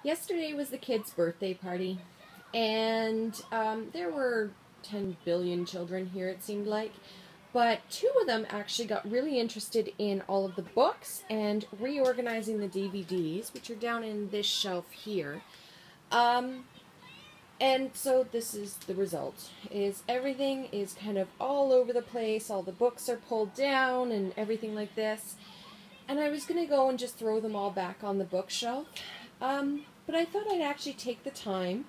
Yesterday was the kids' birthday party, and there were 10 billion children here, it seemed like, but two of them actually got really interested in all of the books and reorganizing the DVDs, which are down in this shelf here. And so this is the result, is everything is kind of all over the place, all the books are pulled down and everything like this. And I was going to go and just throw them all back on the bookshelf, but I thought I'd actually take the time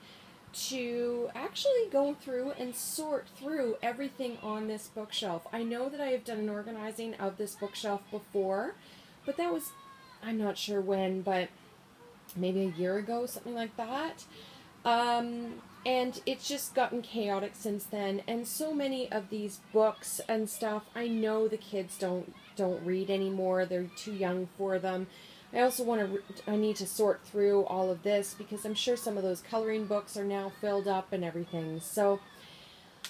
to actually go through and sort through everything on this bookshelf. I know that I have done an organizing of this bookshelf before, but that was, I'm not sure when, but maybe a year ago, something like that. And it's just gotten chaotic since then, and so many of these books and stuff, I know the kids don't read anymore. They're too young for them. I also I need to sort through all of this because I'm sure some of those coloring books are now filled up and everything. So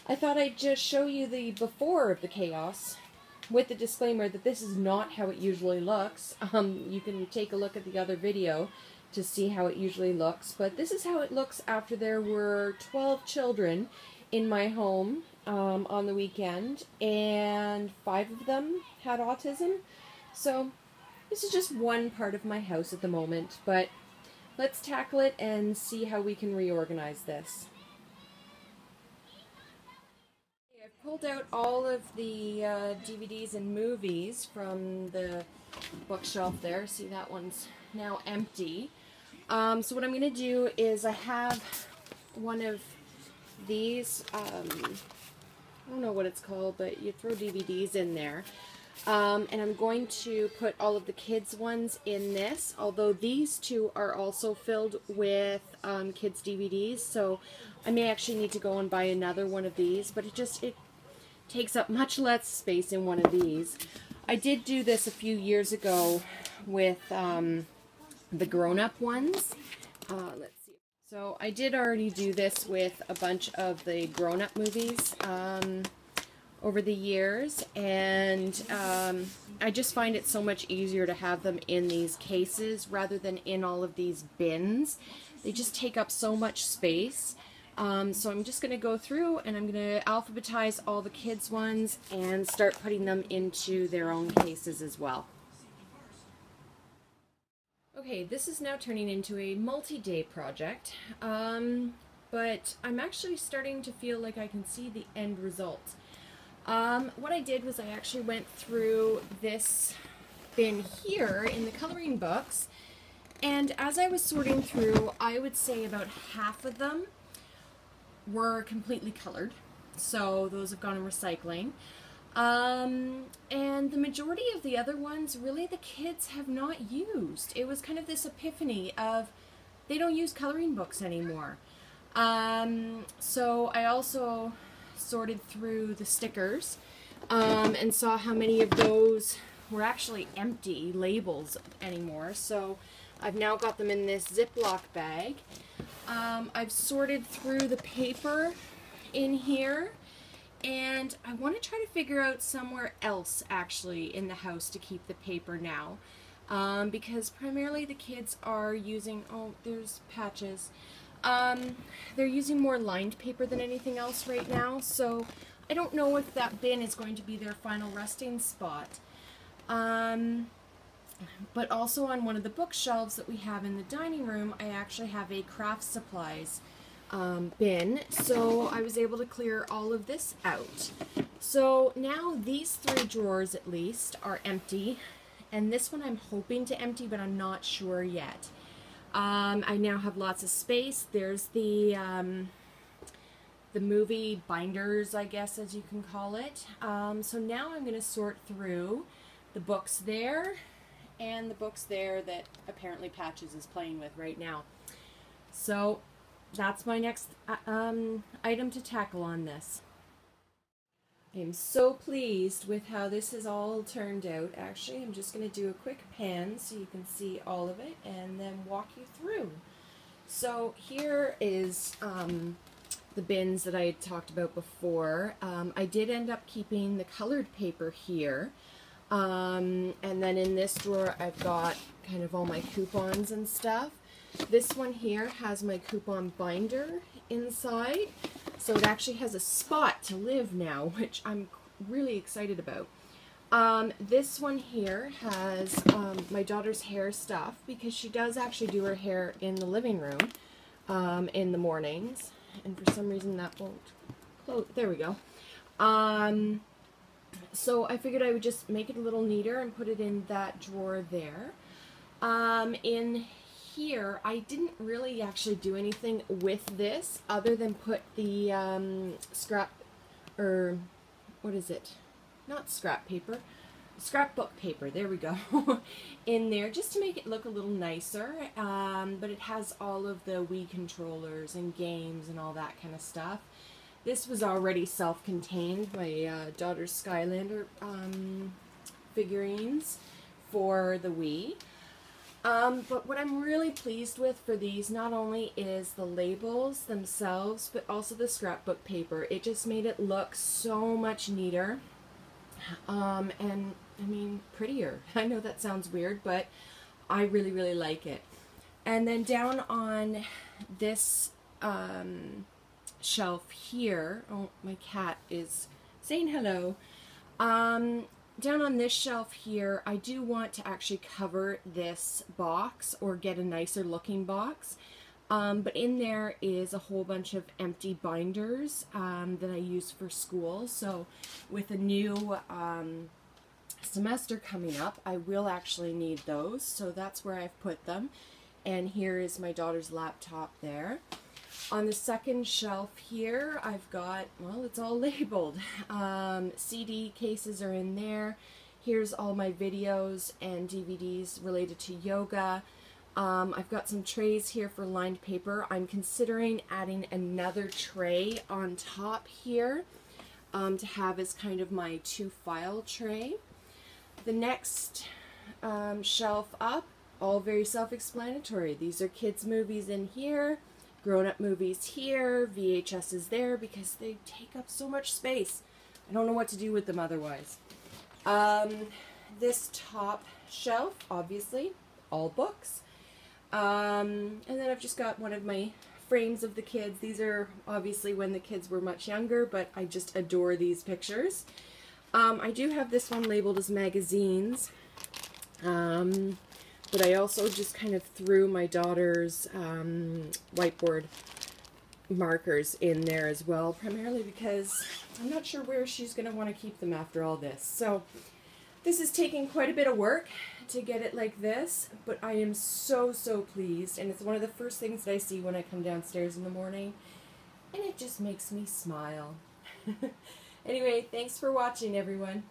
I thought I'd just show you the before of the chaos with the disclaimer that this is not how it usually looks. You can take a look at the other video to see how it usually looks, but this is how it looks after there were 12 children in my home on the weekend, and 5 of them had autism. So this is just one part of my house at the moment, but let's tackle it and see how we can reorganize this. I've pulled out all of the DVDs and movies from the bookshelf there. See, that one's now empty. So what I'm going to do is I have one of these, I don't know what it's called, but you throw DVDs in there. And I'm going to put all of the kids' ones in this, although these two are also filled with kids' DVDs, so I may actually need to go and buy another one of these, but it takes up much less space in one of these. I did do this a few years ago with the grown-up ones. Let's see. So I did already do this with a bunch of the grown-up movies over the years, and I just find it so much easier to have them in these cases rather than in all of these bins. They just take up so much space. So I'm just going to go through and I'm going to alphabetize all the kids' ones and start putting them into their own cases as well. Okay, this is now turning into a multi-day project, but I'm actually starting to feel like I can see the end result. What I did was I actually went through this bin here in the coloring books, and as I was sorting through, I would say about half of them were completely colored, so those have gone in recycling. And the majority of the other ones, really, the kids have not used. It was kind of this epiphany of they don't use coloring books anymore. So I also sorted through the stickers and saw how many of those were actually empty labels anymore. So I've now got them in this Ziploc bag. I've sorted through the paper in here, and I want to try to figure out somewhere else actually in the house to keep the paper now, because primarily the kids are using, oh, there's patches. They're using more lined paper than anything else right now, so I don't know if that bin is going to be their final resting spot. But also on one of the bookshelves that we have in the dining room, I actually have a craft supplies bin, so I was able to clear all of this out. So now these 3 drawers at least are empty, and this one I'm hoping to empty, but I'm not sure yet. I now have lots of space. There's the movie binders, I guess, as you can call it. So now I'm going to sort through the books there and the books there that apparently Patches is playing with right now. So that's my next item to tackle on this. I am so pleased with how this has all turned out. Actually, I'm just going to do a quick pan so you can see all of it and then walk you through. So here is the bins that I had talked about before. I did end up keeping the colored paper here. And then in this drawer I've got kind of all my coupons and stuff. This one here has my coupon binder inside, so it actually has a spot to live now, which I'm really excited about. This one here has my daughter's hair stuff, because she does actually do her hair in the living room in the mornings, and for some reason that won't close. There we go. So I figured I would just make it a little neater and put it in that drawer there. In here, I didn't really actually do anything with this other than put the what is it? Not scrap paper. Scrapbook paper, there we go, in there just to make it look a little nicer, but it has all of the Wii controllers and games and all that kind of stuff. This was already self-contained, my daughter's Skylander figurines for the Wii. But what I'm really pleased with for these not only is the labels themselves, but also the scrapbook paper. It just made it look so much neater. And I mean, prettier. I know that sounds weird, but I really, really like it. And then down on this shelf here, oh, my cat is saying hello. Down on this shelf here, I do want to actually cover this box or get a nicer looking box. But in there is a whole bunch of empty binders that I use for school. So with a new semester coming up, I will actually need those. So that's where I've put them. And here is my daughter's laptop there. On the second shelf here, I've got, well, it's all labeled. CD cases are in there. Here's all my videos and DVDs related to yoga. I've got some trays here for lined paper. I'm considering adding another tray on top here to have as kind of my 2-file tray. The next shelf up, all very self-explanatory. These are kids' movies in here, grown-up movies here, VHSs there, because they take up so much space. I don't know what to do with them otherwise. This top shelf, obviously, all books. And then I've just got one of my frames of the kids. These are obviously when the kids were much younger, but I just adore these pictures. I do have this one labeled as magazines, but I also just kind of threw my daughter's whiteboard markers in there as well, primarily because I'm not sure where she's going to want to keep them after all this. So this is taking quite a bit of work to get it like this, but I am so, so pleased, and it's one of the first things that I see when I come downstairs in the morning, and it just makes me smile. Anyway, thanks for watching, everyone.